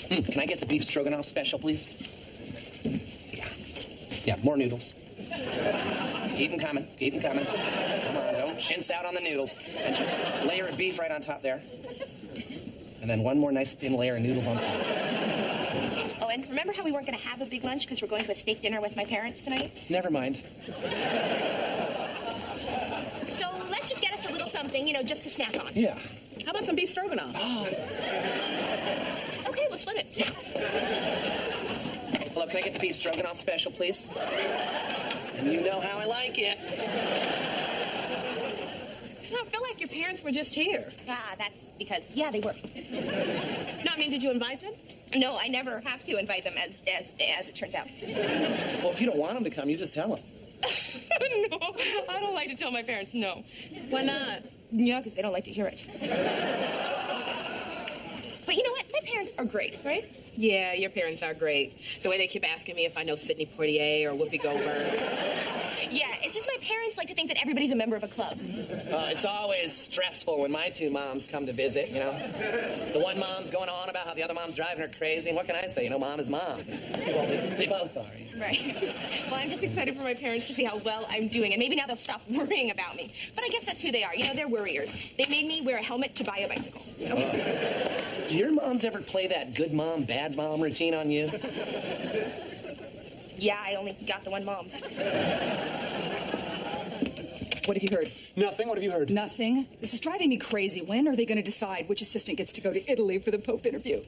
Can I get the beef stroganoff special, please? Yeah, more noodles. Keep them coming. Keep them coming. Come on, don't chintz out on the noodles. And layer of beef right on top there. And then one more nice thin layer of noodles on top. Oh, and remember how we weren't going to have a big lunch because we're going to a steak dinner with my parents tonight? Never mind. So let's just get us a little something, just to snack on. Yeah. How about some beef stroganoff? Oh. Okay, we'll split it. Hello, can I get the beef stroganoff special, please? And you know how I like it. I feel like your parents were just here. Ah, that's because, they were. No, I mean, did you invite them? No, I never have to invite them, as it turns out. Well, if you don't want them to come, you just tell them. No, I don't like to tell my parents no. Why not? Yeah, because they don't like to hear it. But you know what? My parents are great, right? Yeah, your parents are great. The way they keep asking me if I know Sidney Poitier or Whoopi Goldberg. Yeah, it's just my parents like to think that everybody's a member of a club. It's always stressful when my two moms come to visit, The one mom's going on about how the other mom's driving her crazy, and what can I say? Mom is mom. Well, they both are. Right. Well, I'm just excited for my parents to see how well I'm doing, and maybe now they'll stop worrying about me. But I guess that's who they are. They're worriers. They made me wear a helmet to buy a bicycle. So. Do your moms ever play that good mom, bad mom routine on you? Yeah, I only got the one mom. What have you heard? Nothing. What have you heard? Nothing. This is driving me crazy. When are they going to decide which assistant gets to go to Italy for the Pope interview?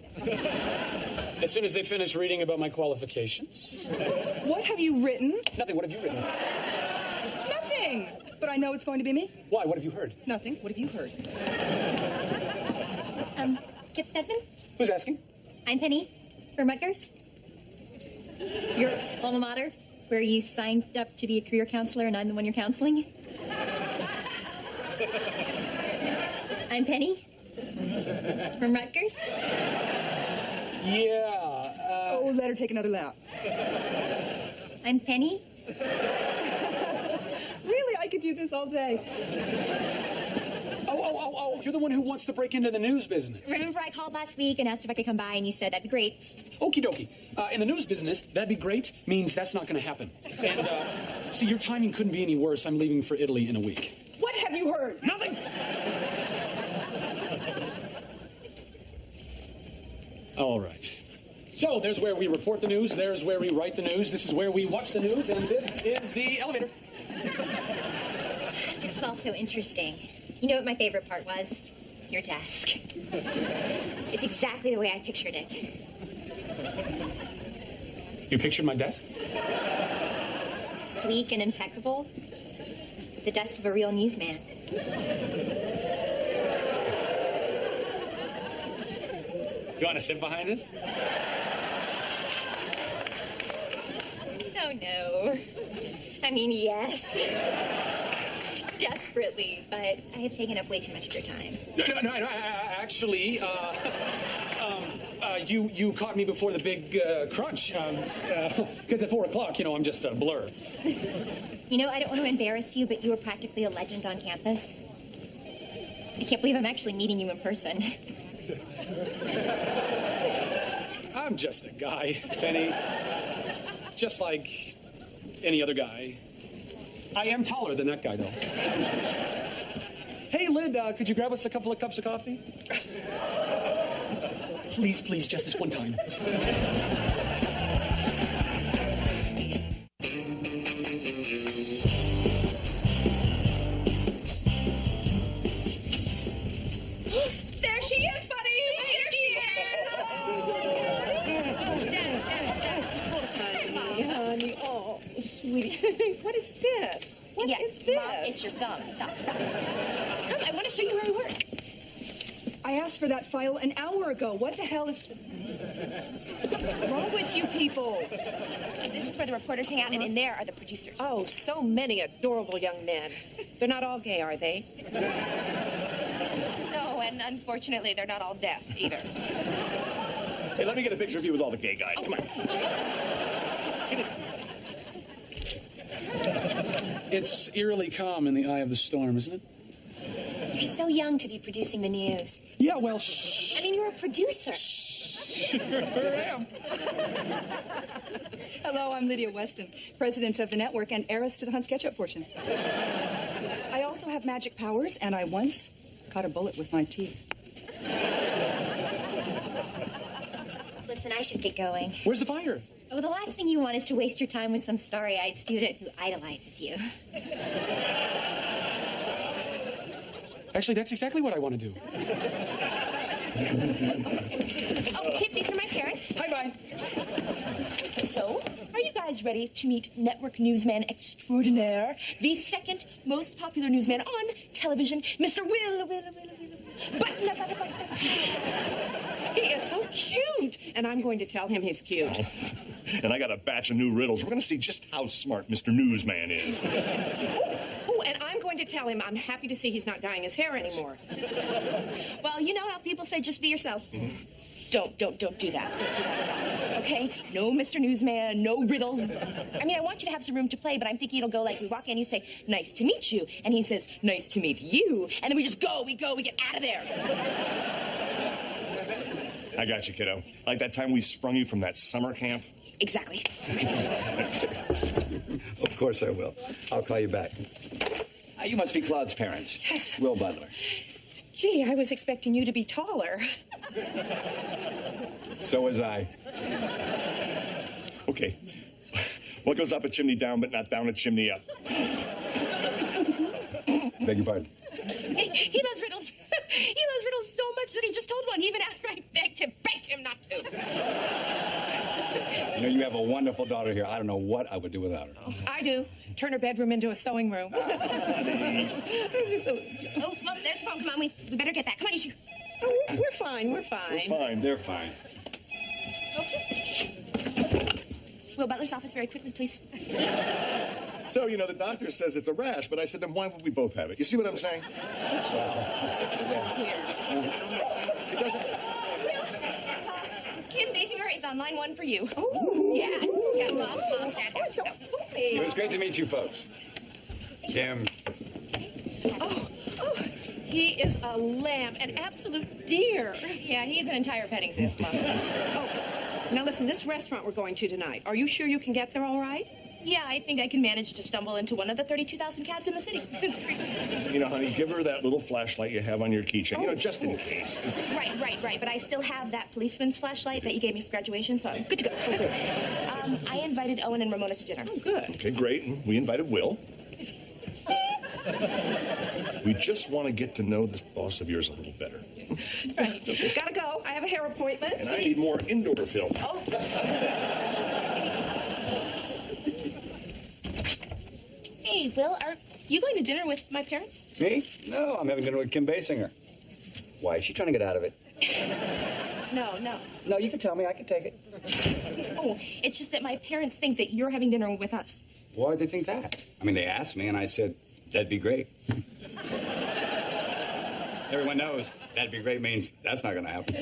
As soon as they finish reading about my qualifications. What have you written? Nothing. What have you written? Nothing. But I know it's going to be me. Why? What have you heard? Nothing. What have you heard? Kip Stedman? Who's asking? I'm Penny from Rutgers. Your alma mater, where you signed up to be a career counselor and I'm the one you're counseling. I'm Penny from Rutgers. Yeah, Oh, let her take another lap. I'm Penny. Really? I could do this all day. Oh, you're the one who wants to break into the news business. Remember I called last week and asked if I could come by and you said that'd be great. Okie dokie. In the news business, that'd be great means that's not going to happen. And, see, your timing couldn't be any worse. I'm leaving for Italy in a week. What have you heard? Nothing! All right. So, there's where we report the news, there's where we write the news, this is where we watch the news, and this is the elevator. This is all so interesting. You know what my favorite part was? Your desk. It's exactly the way I pictured it. You pictured my desk? Sleek and impeccable. The desk of a real newsman. You want to sit behind it? Oh, no. I mean, yes. Desperately, but I have taken up way too much of your time. No, actually, you caught me before the big crunch. Because at 4 o'clock, I'm just a blur. You know, I don't want to embarrass you, but you were practically a legend on campus. I can't believe I'm actually meeting you in person. I'm just a guy, Penny. Just like any other guy. I am taller than that guy, though. Hey, Lyd, could you grab us a couple of cups of coffee? Please, just this one time. There she is, buddy! There she is! Honey, oh, sweetie. What is this? What is this? Mom, it's your thumb. Stop. Come, I want to show you where we work. I asked for that file an hour ago. What the hell is wrong with you people? This is where the reporters hang out, and in there are the producers. Oh, so many adorable young men. They're not all gay, are they? No, and unfortunately, they're not all deaf, either. Hey, let me get a picture of you with all the gay guys. Come on. It's eerily calm in the eye of the storm, isn't it? You're so young to be producing the news. Yeah, well, shh. I mean, you're a producer. Sure am. Hello, I'm Lydia Weston, president of the network and heiress to the Hunt's ketchup fortune. I also have magic powers, and I once caught a bullet with my teeth. Listen, I should get going. Where's the fire? Oh, the last thing you want is to waste your time with some starry-eyed student who idolizes you. Actually, that's exactly what I want to do. Oh, Kip, these are my parents. Bye-bye. So, are you guys ready to meet network newsman extraordinaire, the second most popular newsman on television, Mr. Will. Button. He is so cute. And I'm going to tell him he's cute. And I got a batch of new riddles. We're going to see just how smart Mr. Newsman is. Oh, and I'm going to tell him I'm happy to see he's not dyeing his hair anymore. Well, you know how people say just be yourself. Don't do that. Don't do that. Okay? No Mr. Newsman, no riddles. I mean, I want you to have some room to play, but I'm thinking it'll go like we walk in, you say, nice to meet you. And he says, nice to meet you. And then we just go, we get out of there. I got you, kiddo. Like that time we sprung you from that summer camp. Exactly. Of course I will. I'll call you back. You must be Claude's parents. Yes. Will Butler. Gee, I was expecting you to be taller. So was I. Okay. What goes up a chimney down, but not down a chimney up? Beg your pardon. He loves riddles. He loves riddles so much that he just told one, even after I begged him not to. You know, you have a wonderful daughter here. I don't know what I would do without her. I do. Turn her bedroom into a sewing room. Oh, well, there's the phone. Come on, we better get that. Come on, you should. Oh, we're fine. We're fine. We're fine. They're fine. Okay. Will Butler's office very quickly, please. So, you know, the doctor says it's a rash, but I said, then why would we both have it? You see what I'm saying? It doesn't... Kim Basinger is on line 1 for you. Oh. Yeah, Mom, Dad. It was great to meet you folks. Kim. Oh, he is a lamb, an absolute dear. Yeah, he's an entire petting zoo, Mom. Oh, now listen, this restaurant we're going to tonight, are you sure you can get there all right? Yeah, I think I can manage to stumble into one of the 32,000 cabs in the city. You know, honey, give her that little flashlight you have on your keychain, you know, just in case. Right. But I still have that policeman's flashlight that you gave me for graduation, so I'm good to go. I invited Owen and Ramona to dinner. Oh, good. Okay, great. And we invited Will. We just want to get to know this boss of yours a little better. Right. Gotta go. I have a hair appointment. And I need more indoor film. Oh. Hey, Will, are you going to dinner with my parents? Me? No, I'm having dinner with Kim Basinger. Why, is she trying to get out of it? No. No, you can tell me. I can take it. Oh, it's just that my parents think that you're having dinner with us. Why did they think that? I mean, they asked me, and I said, that'd be great. Everyone knows that'd be great means that's not going to happen.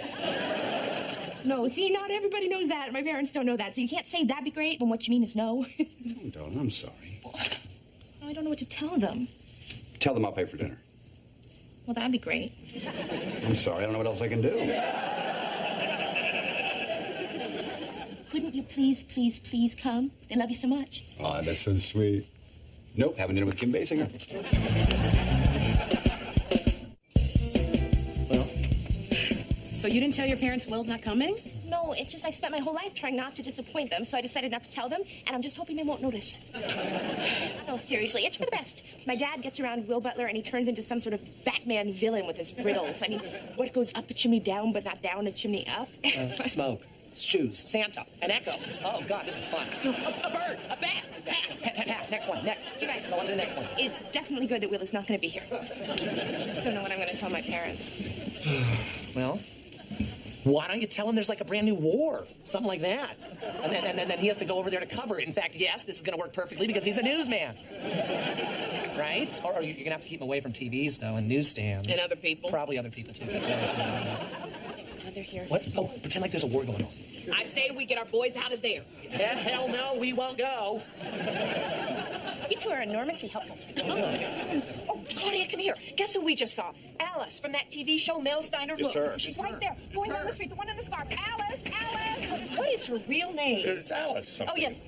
No, see, not everybody knows that. My parents don't know that. So you can't say that'd be great when what you mean is no. No, darling, I'm sorry. I don't know what to tell them. Tell them I'll pay for dinner. Well, that'd be great. I'm sorry, I don't know what else I can do. Couldn't you please come? They love you so much. Oh, that's so sweet. Nope, having dinner with Kim Basinger. Well, So you didn't tell your parents Will's not coming? No, it's just I spent my whole life trying not to disappoint them, so I decided not to tell them, and I'm just hoping they won't notice. No, seriously, it's for the best. My dad gets around Will Butler, and he turns into some sort of Batman villain with his riddles. I mean, what goes up a chimney down, but not down a chimney up? smoke, shoes, Santa, an echo. Oh, God, this is fun. A bird, a bat. Pass. Pass. Next one. Next. You guys, go on to the next one. It's definitely good that Will is not going to be here. I just don't know what I'm going to tell my parents. Well, why don't you tell him there's like a brand new war? Something like that. And then he has to go over there to cover it. In fact, yes, this is going to work perfectly because he's a newsman. Right? Or you're going to have to keep him away from TVs, though, and newsstands. And other people. Probably other people, too. God, they're here. What? Oh, pretend like there's a war going on. I say we get our boys out of there. Hell no, we won't go. You two are enormously helpful. Oh, Claudia, come here. Guess who we just saw? Alice from that TV show, Mel Steiner. It's her. She's right there, going down the street, the one in the scarf. Alice! is her real name? It's Alice something. Oh, yes.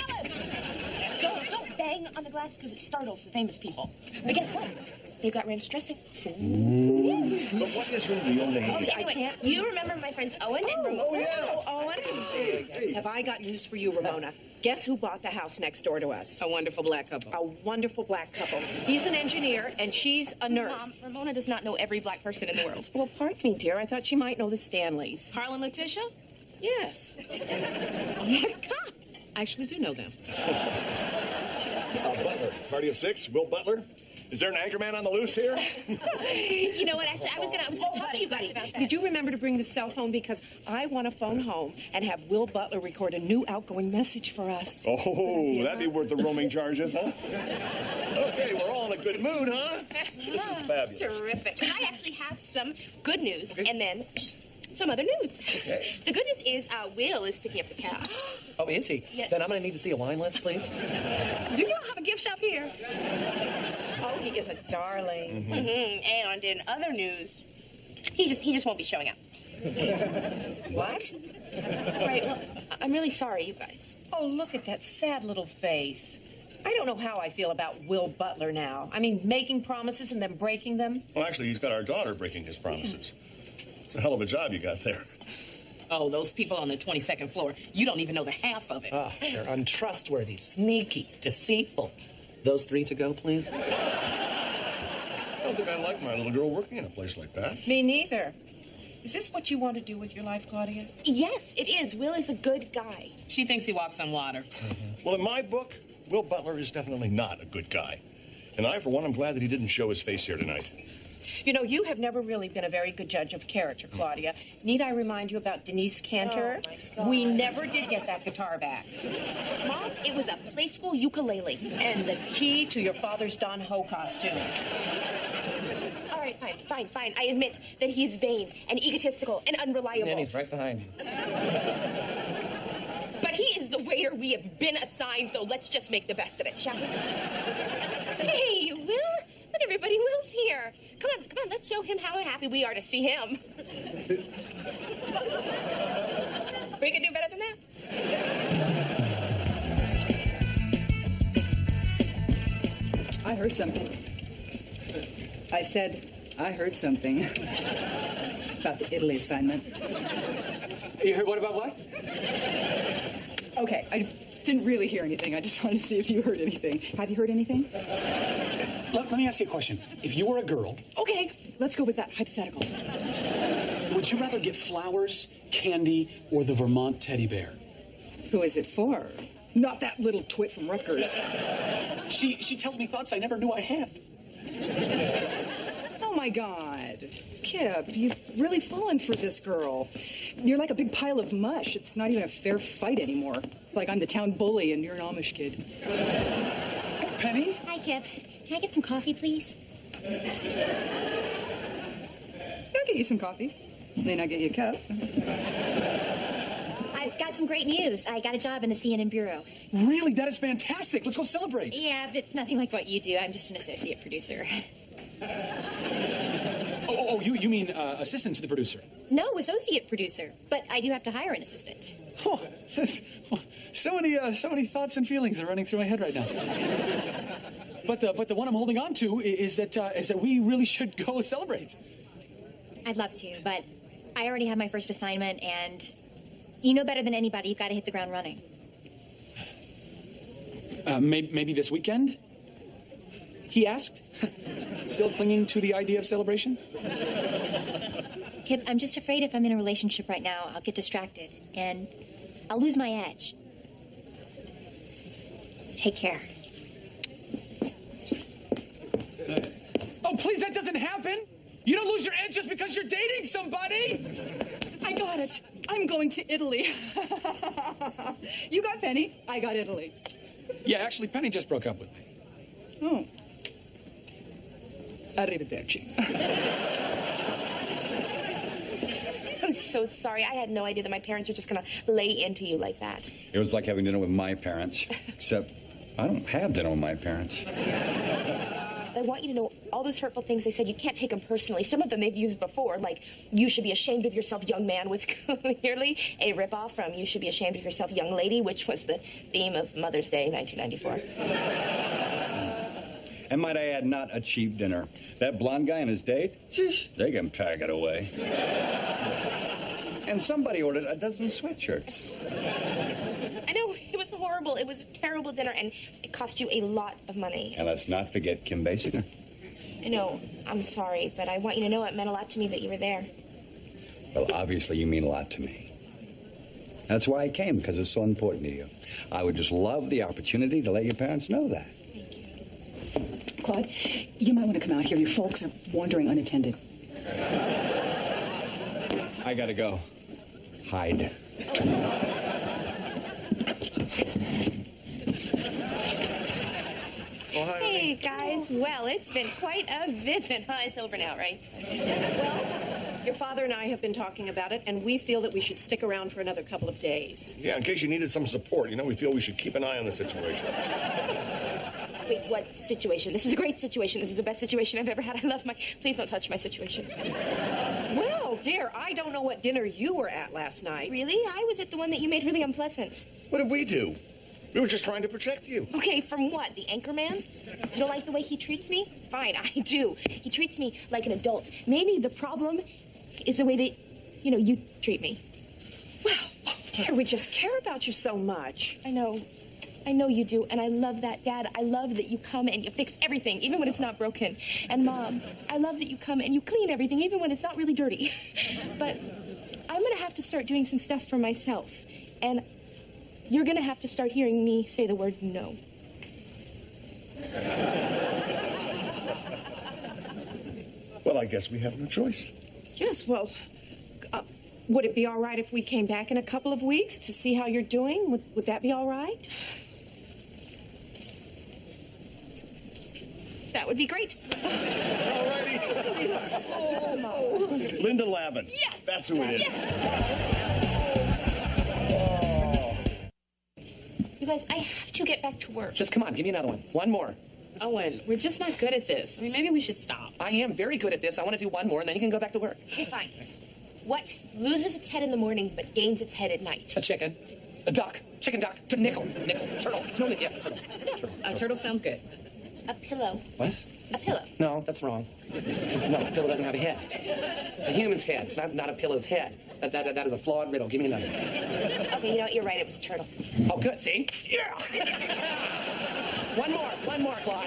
Alice! Don't bang on the glass because it startles the famous people. But guess what? They've got ranch dressing. But what is her real name? Oh, anyway, you remember my friends Owen and Ramona? Oh, yeah. Owen. Hey. Have I got news for you, Ramona? Guess who bought the house next door to us? A wonderful black couple. A wonderful black couple. He's an engineer, and she's a nurse. Mom, Ramona does not know every black person in the world. Well, pardon me, dear. I thought she might know the Stanleys. Carl and Letitia? Yes. Oh, my God. I actually do know them. Butler. Party of six. Will Butler. Is there an anchorman on the loose here? You know what? Actually, I was gonna talk to you guys about that. Did you remember to bring the cell phone? Because I want to phone home and have Will Butler record a new outgoing message for us. Oh, that'd be worth the roaming charges, huh? Okay, we're all in a good mood, huh? This is fabulous. Terrific. But I actually have some good news and then some other news. Okay. The good news is Will is picking up the cab. Oh, is he? Yes. Then I'm going to need to see a wine list, please. Do you have a gift shop here? Oh, he is a darling. And in other news, he just won't be showing up. What? Right. Well, I'm really sorry, you guys. Oh, look at that sad little face. I don't know how I feel about Will Butler now. I mean, making promises and then breaking them. Well, actually, he's got our daughter breaking his promises. It's a hell of a job you got there. Oh, those people on the 22nd floor. You don't even know the half of it. Oh, they're untrustworthy, sneaky, deceitful. Those three to go, please. I don't think I like my little girl working in a place like that. Me neither. Is this what you want to do with your life, Claudia? Yes, it is. Will is a good guy. She thinks he walks on water. Well, in my book, Will Butler is definitely not a good guy. And I, for one, am glad that he didn't show his face here tonight. You know, you have never really been a very good judge of character, Claudia. Need I remind you about Denise Cantor? Oh, my God. We never did get that guitar back. Mom, it was a play school ukulele. And the key to your father's Don Ho costume. All right, fine. I admit that he's vain and egotistical and unreliable. And he's right behind you. But he is the waiter we have been assigned, so let's just make the best of it, shall we? Hey, Will. Look, everybody, Will's here. Come on, let's show him how happy we are to see him. We can do better than that. I heard something. I said, I heard something about the Italy assignment. You heard what about what? Okay, I didn't really hear anything. I just wanted to see if you heard anything. Have you heard anything? Let me ask you a question. If you were a girl, Okay, let's go with that hypothetical. would you rather get flowers, candy, or the Vermont teddy bear? Who is it for? Not that little twit from Rutgers. She tells me thoughts I never knew I had. Oh my God. Kip, you've really fallen for this girl. You're like a big pile of mush. It's not even a fair fight anymore. It's like I'm the town bully and you're an Amish kid. Penny? Hi, Kip. Can I get some coffee, please? I'll get you some coffee. May not get you a cup. I've got some great news. I got a job in the CNN Bureau. Really? That is fantastic. Let's go celebrate. Yeah, but it's nothing like what you do. I'm just an associate producer. Oh, you mean assistant to the producer? No, associate producer. But I do have to hire an assistant. Oh, so many thoughts and feelings are running through my head right now. But the one I'm holding on to is that we really should go celebrate. I'd love to, but I already have my first assignment, and you know better than anybody, you've got to hit the ground running. Maybe this weekend? He asked. Still clinging to the idea of celebration? Kip, I'm just afraid if I'm in a relationship right now, I'll get distracted, and I'll lose my edge. Take care. Oh, please, that doesn't happen. You don't lose your edge just because you're dating somebody. I got it. I'm going to Italy. You got Penny. I got Italy. Yeah, actually, Penny just broke up with me. Oh. Arrivederci. I'm so sorry. I had no idea that my parents were just going to lay into you like that. It was like having dinner with my parents, except I don't have dinner with my parents. But I want you to know all those hurtful things they said, you can't take them personally. Some of them they've used before, like, you should be ashamed of yourself, young man, was clearly a ripoff from you should be ashamed of yourself, young lady, which was the theme of Mother's Day, 1994. And might I add, not a cheap dinner. That blonde guy and his date, they can pack it away. And somebody ordered a dozen sweatshirts. I know, it was horrible. It was a terrible dinner, and it cost you a lot of money. And let's not forget Kim Basinger. I know, I'm sorry, but I want you to know it meant a lot to me that you were there. Well, obviously you mean a lot to me. That's why I came, because it's so important to you. I would just love the opportunity to let your parents know that. Thank you. Claude, you might want to come out here. Your folks are wandering unattended. I gotta go. Hide. Hey, guys. Well, it's been quite a visit, huh? It's over now, right? Well, your father and I have been talking about it, and we feel that we should stick around for another couple of days. Yeah, in case you needed some support, we feel we should keep an eye on the situation. Wait, what situation? This is a great situation. This is the best situation I've ever had. I love my... Please don't touch my situation. Well, dear, I don't know what dinner you were at last night. Really? I was at the one that you made really unpleasant. What did we do? We were just trying to protect you. Okay, from what? The anchor man? You don't like the way he treats me? Fine, I do. He treats me like an adult. Maybe the problem is the way that, you treat me. Well, dear, we just care about you so much. I know you do, and I love that, Dad. I love that you come and you fix everything, even when it's not broken. And Mom, I love that you come and you clean everything, even when it's not really dirty. But I'm gonna have to start doing some stuff for myself, and you're gonna have to start hearing me say the word no. Well, I guess we have no choice. Yes, well, would it be all right if we came back in a couple of weeks to see how you're doing? Would that be all right? That would be great. All righty. Oh, Linda Lavin. Yes. That's who it is. Yes. You guys, I have to get back to work. Just come on, give me another one. One more. Owen, we're just not good at this. I mean, maybe we should stop. I am very good at this. I want to do one more, and then you can go back to work. Okay, fine. What loses its head in the morning but gains its head at night? A chicken. A duck. Chicken duck. Nickel. Turtle. No, yeah, turtle. A turtle sounds good. A pillow. What? A pillow. No, that's wrong. No, a pillow doesn't have a head. It's a human's head. It's not a pillow's head. That is a flawed riddle. Give me another. Okay, you know what? You're right. It was a turtle. Oh, good. See? Yeah. One more, Claude.